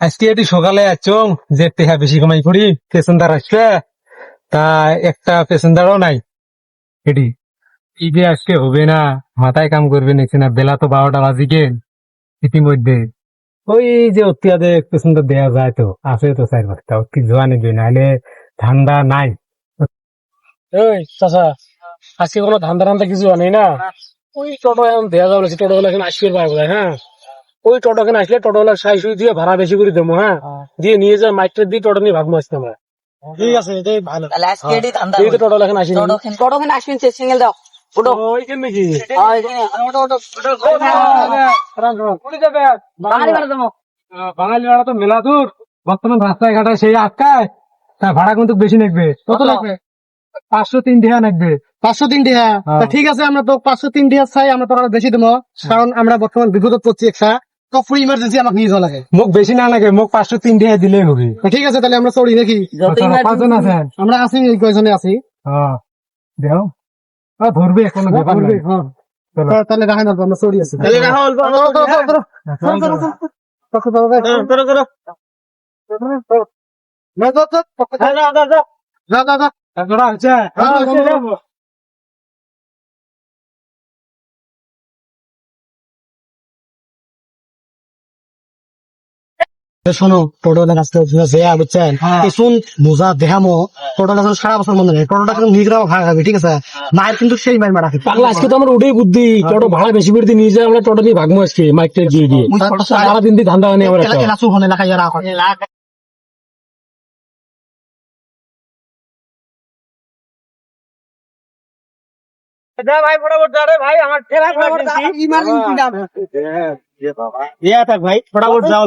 আজকে এটি সকালে আচং যে টেহা বেশি কামাই করি প্যাসেঞ্জার আসবে তা একটা প্যাসেঞ্জারও নাই এটি এই যে আজকে হবে না মাথায় কাম করবে নিচ্ছে না বেলা তো 12টা বাজি গেল ইতিমধ্যে ওই যে অত্যাদে প্যাসেঞ্জার দেয়া যায় তো আছে তো 4-5টা কি জোয়া নেবে নাহলে ধান্দা নাই। এই চাচা আজকে কোনো ধান্দা টান্দা কিছু নেই না। ওই টোটো এখন দেয়া যাবে টোটো গুলো এখানে আসবে পারবো হ্যাঁ। ওই টোটো এখানে আসলে টোটো গুলো সাই সুই দিয়ে ভাড়া বেশি করে দেবো হ্যাঁ, দিয়ে নিয়ে যা মাইকটা দিয়ে টোটো নিয়ে ভাগবো আজকে আমরা। ঠিক আছে এটাই ভালো। তাহলে আজকে এটি ধান্দা এই তো টোটো এখানে আসি টোটোখানে আসবেন সিঙ্গেল দাও ওটো ওইখানে নাকি বাঙালি ভাড়া দেবো বাঙালি ভাড়া তো মেলা দূর বর্তমান রাস্তায় ঘাটায় সেই আটকায় তা ভাড়া কিন্তু বেশি লাগবে। কত লাগবে? 503 টাকা লাগবে। 503 টাকা। তা ঠিক আছে আমরা তো 503 টাকা চাই, আমরা তো আরো বেশি দেবো কারণ আমরা বর্তমান বিপদ পড়ছি একটা তো ফুল ইমার্জেন্সি আমাকে নিয়ে যাওয়া লাগে। মোক বেশি না লাগে, মোক 503 টাকা দিলেই হবে। তা ঠিক আছে তাহলে আমরা চড়ি নাকি? কজন আছেন? আমরা আছি এই কয়জনে আছি। দেও ধরবে কোনো ব্যাপার ধরবে, নাই। হ্যাঁ। চলো। তাহলে রাখেন অল্প, আমরা চড়ি আছি। চলো, চলো। তারপরে আছে শোনো টোটোটা কাছে বুঝছেন শুন মোজা দেখামো টোটোটা সারা বছর মনে নেই টোটোটা কিন্তু নিজেরা ভাড়া খাবে ঠিক আছে, মায়ের কিন্তু সেই মায়ের মারা পাগলা আজকে তো আমার ওটাই বুদ্ধি টোটো ভাড়া বেশি করে দিয়ে নিয়ে যায় আমরা টোটো নিয়ে ভাগবো আজকে মাইকটা দিয়ে দিয়ে সারাদিন দিয়ে ধান্দা হয়নি আমার একটা এলাচু হনে এলাকায় যারা ভাই ফটাফট যা রে ভাই আমার ঠেলা ইমার্জেন্সি নাম ভাই ফটাফট যাও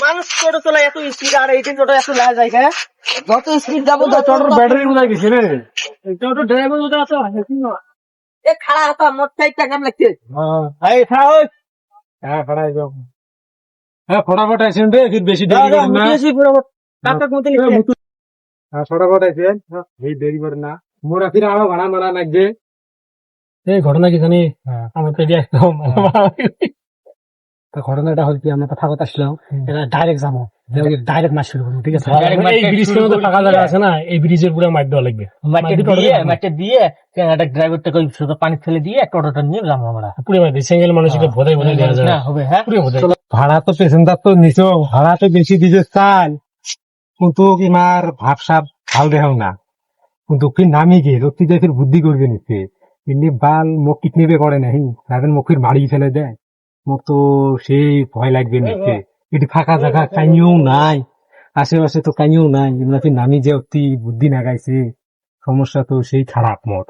মানুষ টোটো চলে এত স্পিড আর এই টোটো এত লাগে যায় হ্যাঁ, যত স্পিড যাবো টোটোর ব্যাটারি কোথায় গেছে রে? টোটো ড্রাইভার মতো আছে এ খাড়া হাতা মোট 4 টাকা লাগছে এই খাও। হ্যাঁ ফড়াই যাও। হ্যাঁ ফটাফট আছেন রে, ফির বেশি দেরি করেন না। কাকা কোনতে হ্যাঁ ফটাফট আছেন, এই দেরি করেন না। মোরা ফির আরো ভাড়া মারা লাগবে। এই ঘটনা কি জানি আমার তো একদম ঘটনাটা হল কি আমরা কথা কথা আসলাম এটা ডাইরেক্ট যাবো ডাইরেক্ট মাছ শুরু করবো ঠিক আছে। এই ব্রিজের মধ্যে ফাঁকা জায়গা আছে না, এই ব্রিজের পুরো মাইক দেওয়া লাগবে মাঠে দিয়ে একটা ড্রাইভারটাকে শুধু পানি ফেলে দিয়ে টোটোটা নিয়ে যাবো আমরা পুরো মাইক সিঙ্গেল মানুষকে ভোদাই ভোদাই দেওয়া যায় না হবে হ্যাঁ পুরো ভোদাই। ভাড়া তো প্যাসেঞ্জার তো নিছো, ভাড়া তো বেশি দিছে চাল কিন্তু ইমার ভাবসাব ভাল দেখাও না কিন্তু কি নামি গে রক্তি দিয়ে ফির বুদ্ধি করবে নিচ্ছে এমনি বাল মোক কিডনিপে করে নাহি রাতের মুখ ফির মারি ফেলে দেয়। মোক তো সেই ভয় লাগবে নিচ্ছে এটি ফাঁকা জায়গা কাইও নাই, আশেপাশে তো কাইও নাই, এমনি ফির নামি যে অতি বুদ্ধি নাগাইছে সমস্যা তো সেই খারাপ মোর।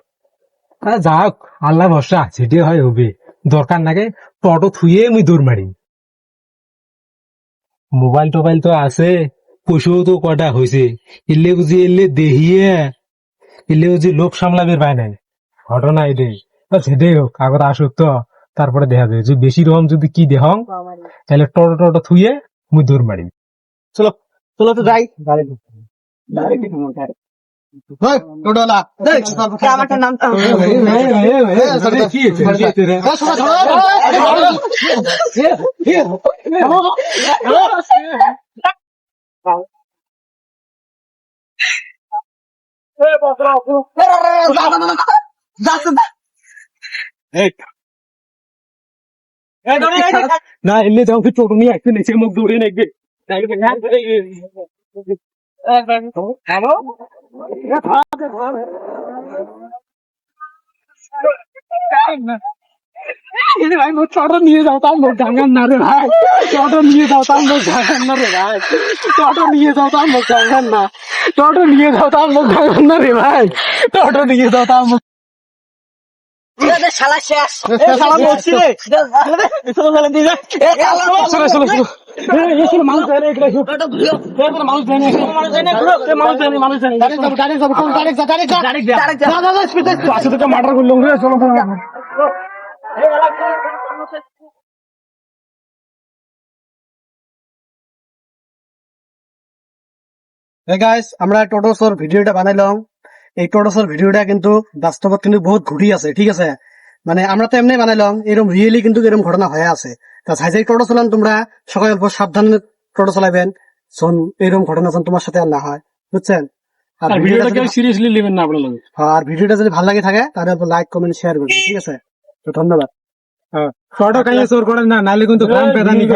যাক আল্লাহ ভরসা যেটি হয় হবে, দরকার নাগে টোটো থুয়ে মুই দৌড় মারি। মোবাইল টোবাইল তো আছে, পয়সাও তো কটা হয়েছে, এলে বুঝি এলে দেহিয়ে এলে বুঝি লোভ সামলাবে পায় নাই। ঘটনা এটাই সেটাই হোক, আগত আসুক তো তারপরে দেখা যাবে যদি বেশি রকম যদি কি দেহং তাহলে টোটো টোটো থুয়ে মুই দৌড় মারি। চলো চলো তো যাই টোটোলা আমারটা নাম কি হয়েছে? রে? না এলে যাও ফির টোটো নিয়ে আসতে নিচে মুখ দৌড়ে নেবে। ভাই মোট টোটো নিয়ে যাও তাও মুখ ডাঙ্গান না রে ভাই, টোটো নিয়ে যাও তাও মুখ ডাঙ্গান না রে ভাই, টোটো নিয়ে যাও তাও মুখ ডাঙ্গান না, টোটো নিয়ে যাও তাও মুখ ডাঙ্গান না রে ভাই, টোটো নিয়ে যাও তাও মুখ শালা শেষ শালা বলছি রে মানুষ যায় না এগুলো মানুষ যায় না পাশে থেকে মার্ডার করলাম রে। চলো গাইস আমরা টোটোসর ভিডিওটা বানাইলাম, এই টোটোসর ভিডিওটা কিন্তু বাস্তবত কিন্তু বহুত ঘুরি আছে ঠিক আছে, মানে আমরা তো এমনি বানাইলাম, এরকম রিয়েলি কিন্তু এরকম ঘটনা হয়ে আছে। তা যাই টোটো চালান তোমরা সকাল অল্প সাবধানে টোটো চালাবেন, শোন এরকম ঘটনা যেন তোমার সাথে আর না হয়, বুঝছেন? আর আর ভিডিওটা কেউ সিরিয়াসলি নেবেন না আপনার লগে। আর ভিডিওটা যদি ভালো লাগে থাকে তাহলে লাইক কমেন্ট শেয়ার করবেন, ঠিক আছে? তো ধন্যবাদ। টোটো খাইয়ে চোর করেন না, নাহলে কিন্তু গ্রাম প্রধানই